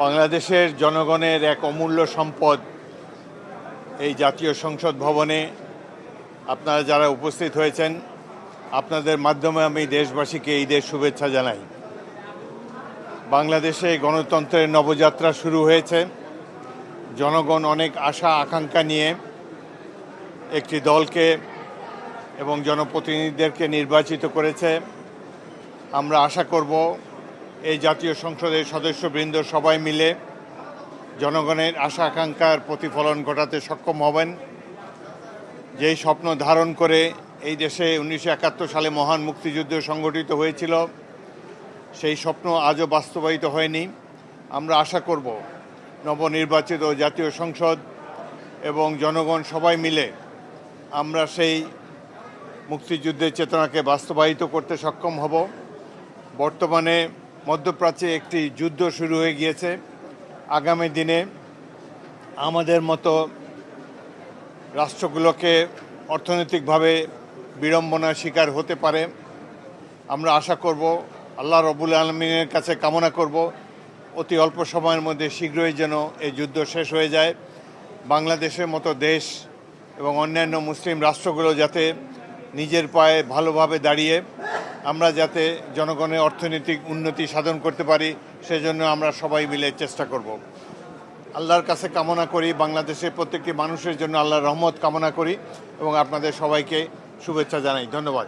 বাংলাদেশের জনগণের এক অমূল্য সম্পদ এই জাতীয় সংসদ ভবনে আপনারা যারা উপস্থিত হয়েছেন, আপনাদের মাধ্যমে আমি দেশবাসীকে ঈদের শুভেচ্ছা জানাই। বাংলাদেশে গণতন্ত্রের নবযাত্রা শুরু হয়েছে। জনগণ অনেক আশা আকাঙ্ক্ষা নিয়ে একটি দলকে এবং জনপ্রতিনিধিদেরকে নির্বাচিত করেছে। আমরা আশা করব এই জাতীয় সংসদের সদস্যবৃন্দ সবাই মিলে জনগণের আশা আকাঙ্ক্ষার প্রতিফলন ঘটাতে সক্ষম হবেন। যেই স্বপ্ন ধারণ করে এই দেশে 1971 সালে মহান মুক্তিযুদ্ধ সংগঠিত হয়েছিল, সেই স্বপ্ন আজও বাস্তবায়িত হয়নি। আমরা আশা করব নবনির্বাচিত জাতীয় সংসদ এবং জনগণ সবাই মিলে আমরা সেই মুক্তিযুদ্ধের চেতনাকে বাস্তবায়িত করতে সক্ষম হব। বর্তমানে মধ্যপ্রাচ্যে একটি যুদ্ধ শুরু হয়ে গিয়েছে। আগামী দিনে আমাদের মতো রাষ্ট্রগুলোকে অর্থনৈতিকভাবে বিড়ম্বনার শিকার হতে পারে। আমরা আশা করব, আল্লাহ রব্বুল আলামিনের কাছে কামনা করব, অতি অল্প সময়ের মধ্যে শীঘ্রই যেন এই যুদ্ধ শেষ হয়ে যায়। বাংলাদেশের মতো দেশ এবং অন্যান্য মুসলিম রাষ্ট্রগুলো যাতে নিজের পায়ে ভালোভাবে দাঁড়িয়ে আমরা যাতে জনগণের অর্থনৈতিক উন্নতি সাধন করতে পারি, সেজন্য আমরা সবাই মিলে চেষ্টা করব। আল্লাহর কাছে কামনা করি, বাংলাদেশের প্রত্যেকটি মানুষের জন্য আল্লাহর রহমত কামনা করি এবং আপনাদের সবাইকে শুভেচ্ছা জানাই। ধন্যবাদ।